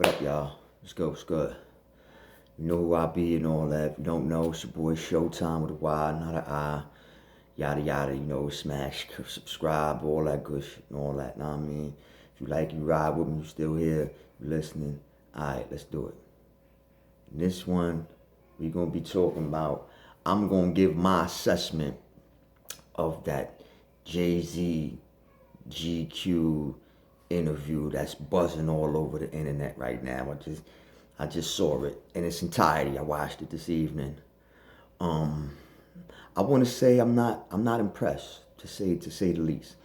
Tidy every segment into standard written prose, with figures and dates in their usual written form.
What up, y'all? Let's go. What's good? You know who I be and all that. If you don't know, it's your boy Showtime with a Y, not an I. Yada yada, smash, subscribe, all that good shit and all that. Know what I mean? If you like, you ride with me, you still here, you listening. Alright, let's do it. In this one, we're gonna be talking about, I'm gonna give my assessment of that Jay-Z GQ interview that's buzzing all over the internet right now. I just saw it in its entirety. I watched it this evening. I want to say I'm not impressed, to say the least.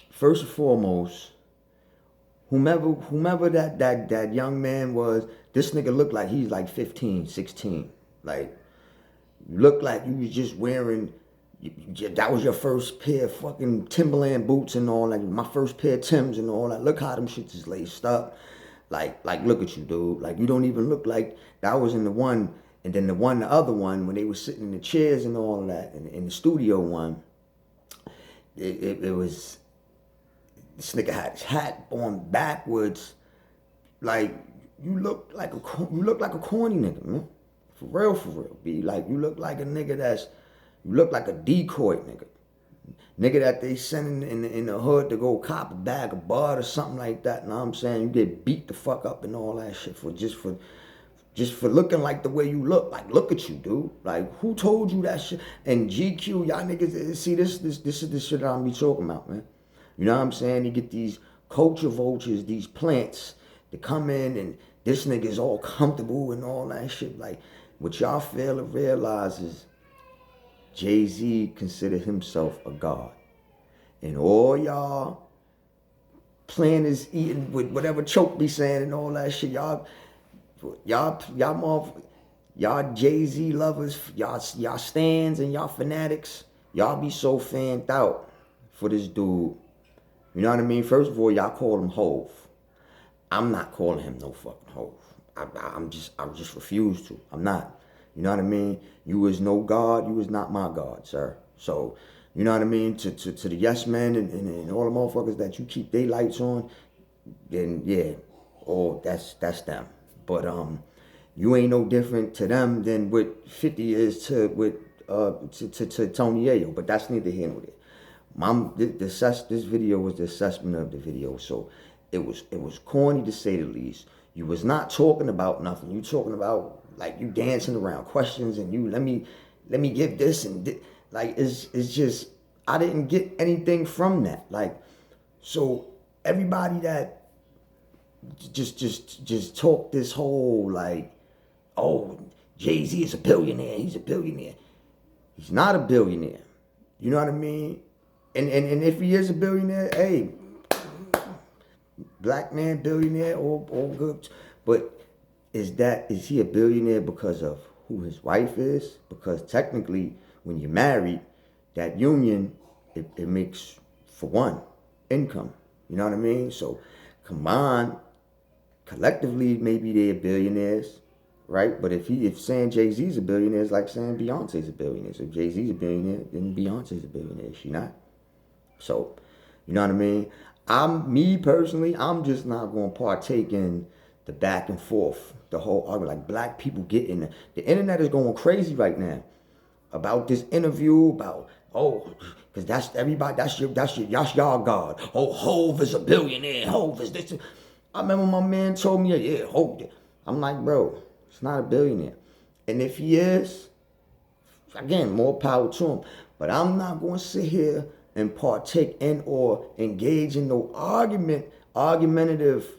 First and foremost, whomever that young man was, this nigga looked like he's like 15, 16. Like, you looked like you was just wearing, that was your first pair of fucking Timberland boots and all that. My first pair of Timbs and all that. Look how them shits is laced up. Like look at you, dude. Like, you don't even look like, that was in the one, and then the other one, when they were sitting in the chairs and all that, in the studio one, it was, this nigga had his hat on backwards. Like, you look like a corny nigga, man. For real, B. Like, you look like a nigga you look like a decoy nigga. Nigga that they send in the hood to go cop a bag of bud or something like that. Know what I'm saying? You get beat the fuck up and all that shit for looking like the way you look. Like, look at you, dude. Like, who told you that shit? And GQ, y'all niggas, see, this is the shit I'm be talking about, man. You know what I'm saying? You get these culture vultures, these plants, to come in, and this nigga is all comfortable and all that shit. Like, what y'all fail to realize is Jay-Z considered himself a god. And all y'all playing is eating with whatever Choke be saying and all that shit. Y'all Jay-Z lovers, y'all stans and y'all fanatics, y'all be so fanned out for this dude. You know what I mean? First of all, y'all call him Hove. I'm not calling him no fucking Hove. I just refuse to. I'm not. You know what I mean? You is no God. You is not my God, sir. So, you know what I mean? To the yes men and all the motherfuckers that you keep their lights on, then yeah, that's them. But you ain't no different to them than what 50 is to Tony Ayo. But that's neither here nor there. This video was the assessment of the video, so it was corny to say the least. You was not talking about nothing. You talking about, like, you dancing around questions and you let me give this and like, it's just, I didn't get anything from that. Like, so everybody that just talk this whole, like, oh, Jay-Z is a billionaire, he's a billionaire. He's not a billionaire. You know what I mean? And if he is a billionaire, hey, black man billionaire, all good. But is he a billionaire because of who his wife is? Because technically, when you're married, that union, it makes, for one, income. You know what I mean? So combined, collectively, maybe they're billionaires, right? But if saying Jay-Z's a billionaire, it's like saying Beyonce's a billionaire. So if Jay-Z's a billionaire, then Beyonce's a billionaire. Is she not? So, you know what I mean? Me personally, I'm just not going to partake in the back and forth, the whole argument. Like, black people get in the internet is going crazy right now about this interview, about, oh, because that's everybody, that's y'all God. Oh, Hove is a billionaire. Hove is this. I remember my man told me, yeah, Hove. I'm like, bro, it's not a billionaire. And if he is, again, more power to him. But I'm not going to sit here and partake in or engage in no argumentative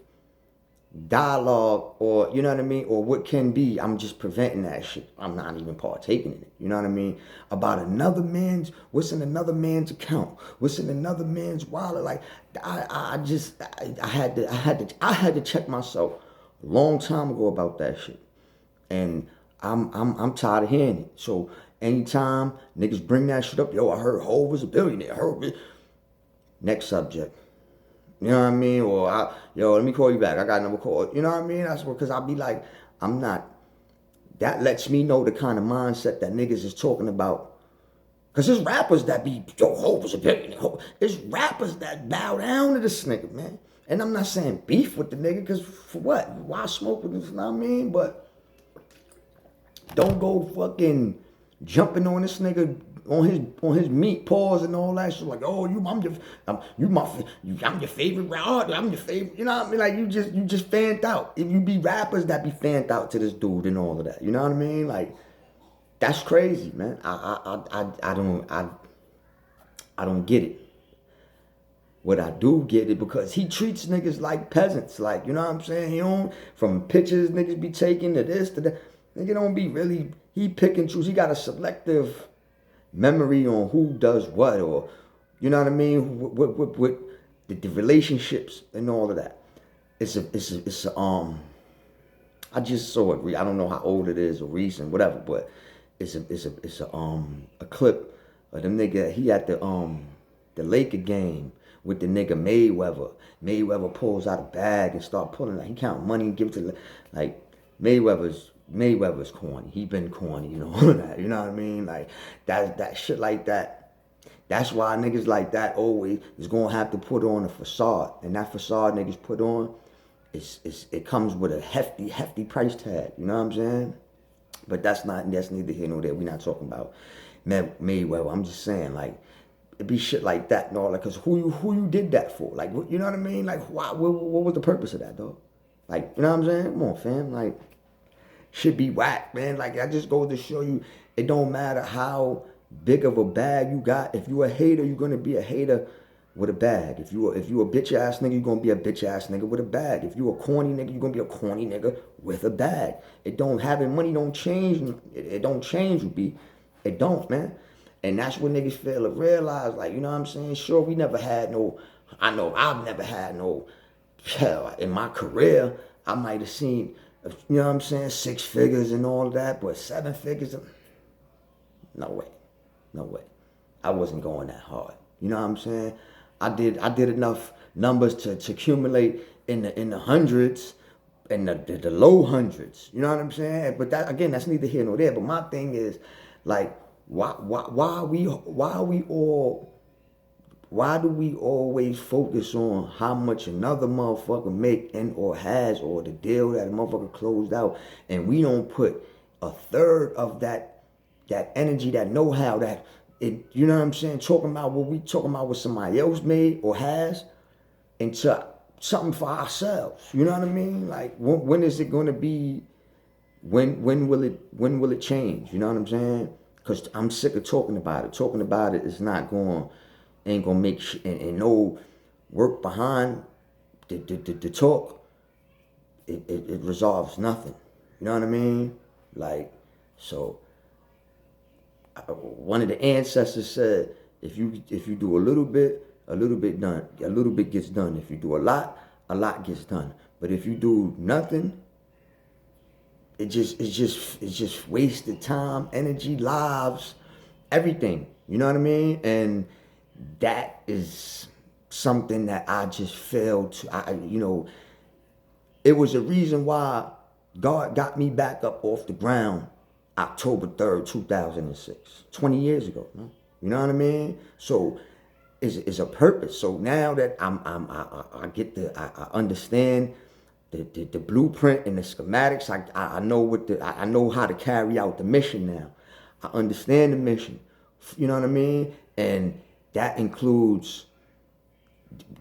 dialogue, or, you know what I mean, or what can be. I'm just preventing that shit. I'm not even partaking in it. You know what I mean? About what's in another man's account, what's in another man's wallet. Like, I had to check myself a long time ago about that shit, and I'm tired of hearing it. So anytime niggas bring that shit up, yo, I heard Hov was a billionaire. Next subject. You know what I mean? Or, let me call you back. I got another call. You know what I mean? That's because I'll be like, I'm not. That lets me know the kind of mindset that niggas is talking about. Because there's rappers that be, yo, Hov was a billionaire. There's rappers that bow down to this nigga, man. And I'm not saying beef with the nigga, because for what? Why smoke with him? You know what I mean? But don't go fucking jumping on this nigga on his meat paws and all that shit. Like, oh, I'm your favorite rapper. I'm your favorite. You know what I mean? Like you just fanned out. If you be rappers that be fanned out to this dude and all of that, you know what I mean? Like that's crazy, man. I don't get it. What I do get it because he treats niggas like peasants. Like, you know what I'm saying? He don't, from pictures niggas be taking to this, to that. Nigga don't be really, he pick and choose. He got a selective memory on who does what, or, you know what I mean? With the relationships and all of that. I just saw it. I don't know how old it is or recent, whatever, but it's a clip of them nigga. He at the Laker game with the nigga Mayweather. Mayweather pulls out a bag and start pulling, like he count money and give it to, like Mayweather's corny. He been corny, you know, all of that. You know what I mean? Like that shit like that. That's why niggas like that always is gonna have to put on a facade, and that facade niggas put on, it comes with a hefty price tag. You know what I'm saying? But that's neither here nor there. We're not talking about Mayweather. I'm just saying, like, it be shit like that and all that. Cause who you did that for? Like, you know what I mean? Like, why? What was the purpose of that, dog? Like, you know what I'm saying? Come on, fam. Like, should be whack, man. Like, I just go to show you, it don't matter how big of a bag you got. If you a hater, you're gonna be a hater with a bag. If you a bitch ass nigga, you're gonna be a bitch ass nigga with a bag. If you a corny nigga, you're gonna be a corny nigga with a bag. It don't, having money don't change. It don't change you, B. It don't, man. And that's what niggas fail to realize. Like, you know what I'm saying? Sure, we never had no, I know I've never had no, hell, in my career, I might have seen, you know what I'm saying, 6 figures and all that, but 7 figures, no way. No way. I wasn't going that hard. You know what I'm saying? I did enough numbers to accumulate in the hundreds and the low hundreds. You know what I'm saying? But that, again, that's neither here nor there. But my thing is, like, why do we always focus on how much another motherfucker make and or has, or the deal that a motherfucker closed out, and we don't put a third of that energy, that know-how, that it, you know what I'm saying, talking about what we talking about, what somebody else made or has, into something for ourselves. You know what I mean? Like, when is it going to be? When will it change? You know what I'm saying? Because I'm sick of talking about it. Talking about it is not going, ain't gonna make and no work behind the talk. It resolves nothing. You know what I mean? Like, so one of the ancestors said, if you do a little bit done, a little bit gets done. If you do a lot gets done. But if you do nothing, it's just wasted time, energy, lives, everything. You know what I mean? And that is something that I just failed to, you know, it was a reason why God got me back up off the ground October 3rd, 2006, 20 years ago. Man. You know what I mean? So it's a purpose. So now that I understand the blueprint and the schematics. I know I know how to carry out the mission now. I understand the mission. You know what I mean? And that includes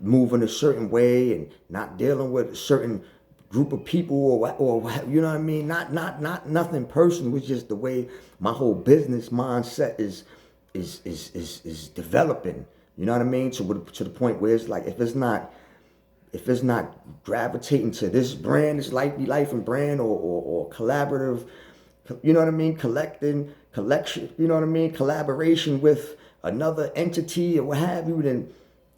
moving a certain way and not dealing with a certain group of people or you know what I mean? Not nothing personal. It's just the way my whole business mindset is developing. You know what I mean? To the point where it's like, if it's not gravitating to this brand, this Lyfe'n brand or collaborative, you know what I mean? Collection, you know what I mean? Collaboration with another entity or what have you, then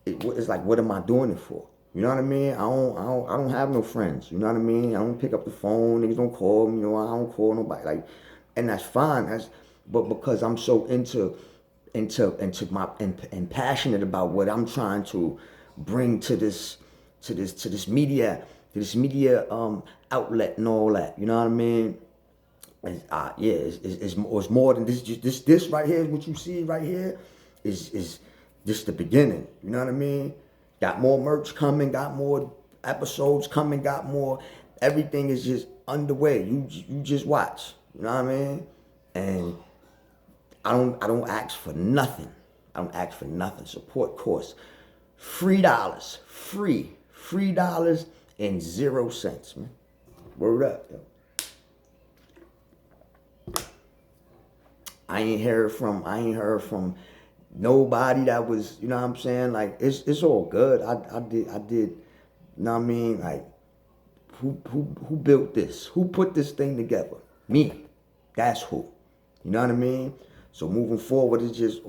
it's like, what am I doing it for? You know what I mean? I don't have no friends. You know what I mean? I don't pick up the phone. Niggas don't call me. You know, I don't call nobody. Like, and that's fine. But because I'm so into my and passionate about what I'm trying to bring to this media outlet and all that. You know what I mean? It's more than this. Just this right here, what you see right here, is just the beginning. You know what I mean? Got more merch coming, got more episodes coming, got more. Everything is just underway. You just watch. You know what I mean? And I don't ask for nothing. I don't ask for nothing. Support course. $3. $3 and 0 cents, man. Word up, yo. I ain't heard from nobody that was, you know what I'm saying? Like it's all good. I did, you know what I mean? Like who built this? Who put this thing together? Me. That's who. You know what I mean? So moving forward, it's just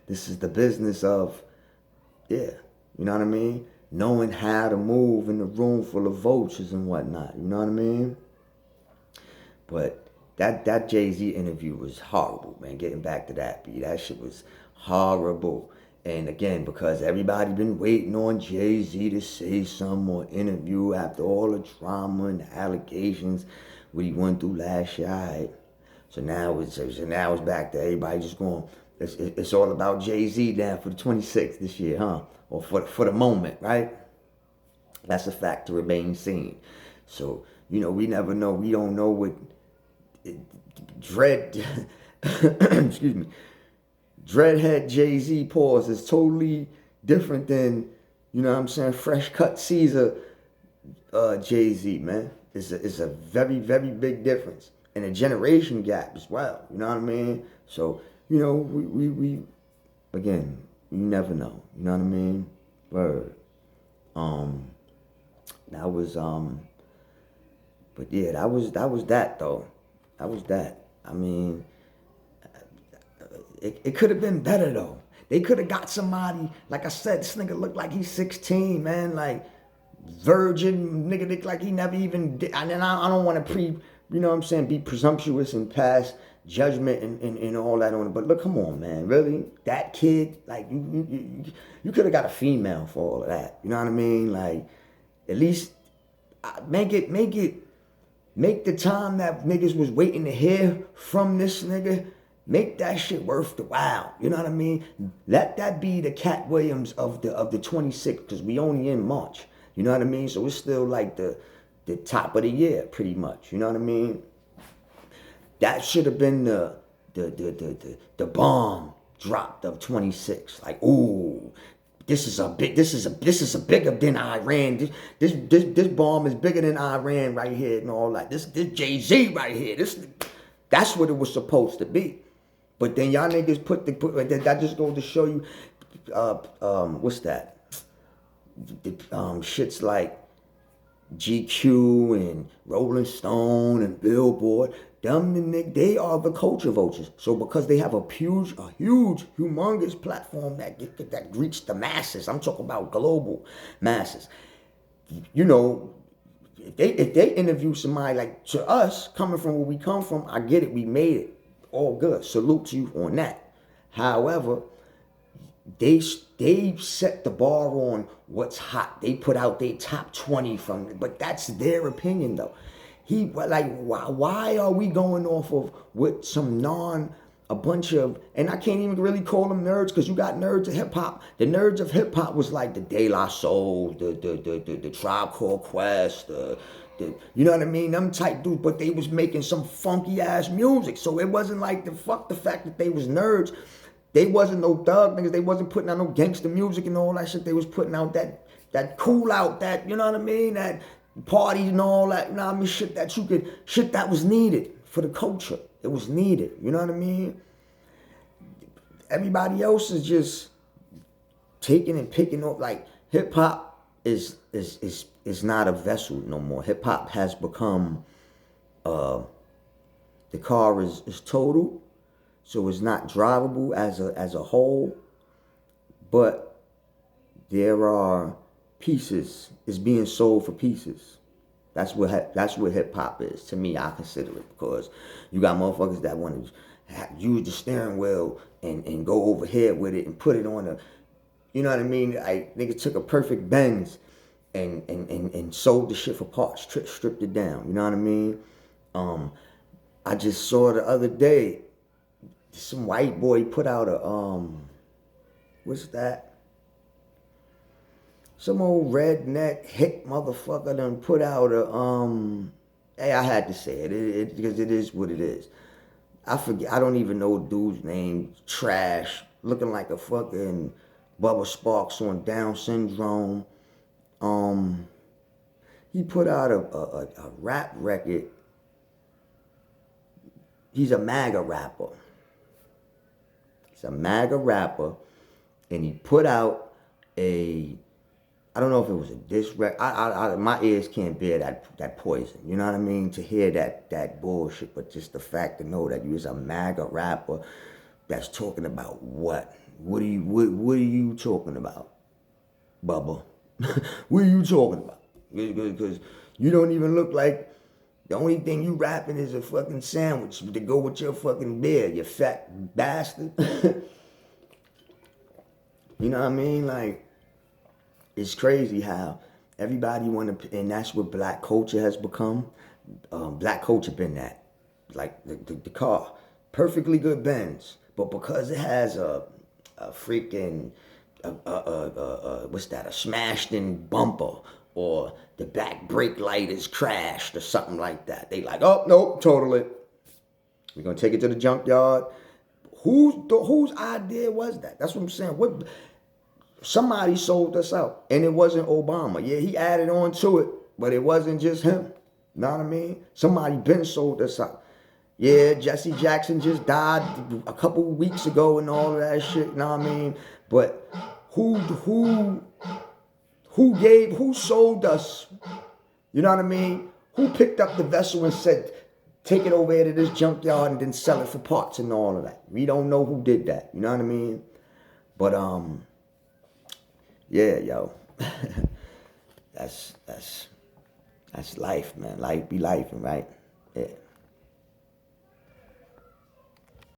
this is the business of, yeah, you know what I mean? Knowing how to move in a room full of vultures and whatnot. You know what I mean? But that Jay-Z interview was horrible, man. Getting back to that, B, that shit was horrible. And again, because everybody been waiting on Jay-Z to say some more interview after all the drama and the allegations what he went through last year. Right? So now it's back to everybody just going. It's all about Jay-Z now for the 26th this year, huh? Or for the moment, right? That's a fact to remain seen. So we never know. We don't know what Dread. Excuse me. Dreadhead Jay-Z pause is totally different than, you know what I'm saying, fresh cut Caesar Jay-Z, man. It's a very, very big difference. And a generation gap as well. You know what I mean? So, we again, you never know. You know what I mean? Word. That was but yeah, that was that though. That was that. I mean, it could have been better though. They could have got somebody, like I said, this nigga looked like he's 16, man, like virgin nigga look like he never even did. And then I don't want to you know what I'm saying, be presumptuous and pass judgment and all that on it. But look, come on, man, really? That kid, like you could have got a female for all of that. You know what I mean? Like, at least make the time that niggas was waiting to hear from this nigga, make that shit worth the while. You know what I mean? Let that be the Cat Williams of the 26th, because we only in March. You know what I mean? So it's still like the top of the year, pretty much. You know what I mean? That should have been the bomb dropped of 26. Like, ooh, this is bigger than Iran. This bomb is bigger than Iran right here and all that. This Jay-Z right here. That's what it was supposed to be. But then y'all niggas that just goes to show you, what's that? Shits like GQ and Rolling Stone and Billboard, they are the culture vultures. So because they have a huge, humongous platform that reach the masses, I'm talking about global masses. If they interview somebody, like, to us, coming from where we come from, I get it, we made it, all good. Salute to you on that. However, they set the bar on what's hot. They put out their top 20 but that's their opinion though. Why are we going off of what a bunch of, and I can't even really call them nerds, because you got nerds of hip hop. The nerds of hip hop was like the De La Soul, the Tribe Called Quest, you know what I mean? Them type dudes, but they was making some funky ass music. So it wasn't like the fact that they was nerds. They wasn't no thug niggas. They wasn't putting out no gangster music and all that shit. They was putting out that cool out, that, you know what I mean? That parties and all that, you know what I mean? Shit that was needed for the culture. It was needed, you know what I mean? Everybody else is just taking and picking up. Like, hip hop is not a vessel no more. Hip hop has become, the car is total. So it's not drivable as a whole, but there are pieces. It's being sold for pieces. That's what hip hop is to me. I consider it, because you got motherfuckers that want to use the steering wheel and go over here with it and put it on you know what I mean? Niggas took a perfect Benz and sold the shit for parts, stripped it down. You know what I mean? I just saw the other day, some white boy put out a what's that? some old redneck hick motherfucker done put out a hey, I had to say it because it is what it is. I forget, I don't even know dude's name. Trash, looking like a fucking Bubba Sparks on Down syndrome. He put out a rap record. He's a MAGA rapper. He's a MAGA rapper, and he put out a, I don't know if it was a diss record. My ears can't bear that poison. You know what I mean? To hear that bullshit, but just the fact to know that you was a MAGA rapper that's talking about what? What are you talking about, Bubba? What are you talking about? Because you don't even look like, the only thing you rapping is a fucking sandwich to go with your fucking beer, you fat bastard. You know what I mean? Like, it's crazy how everybody want to, and that's what black culture has become. Black culture been that. Like the car, perfectly good Benz, but because it has a freaking, what's that, a smashed in bumper, or the back brake light is crashed or something like that. They like, oh, nope, total it. We're going to take it to the junkyard. Whose idea was that? That's what I'm saying. Somebody sold us out, and it wasn't Obama. Yeah, he added on to it, but it wasn't just him. You know what I mean? Somebody been sold us out. Yeah, Jesse Jackson just died a couple weeks ago and all of that shit. You know what I mean? But who sold us? You know what I mean? Who picked up the vessel and said, take it over here to this junkyard and then sell it for parts and all of that? We don't know who did that. You know what I mean? But yeah, yo, that's life, man. Life be life, right? Yeah.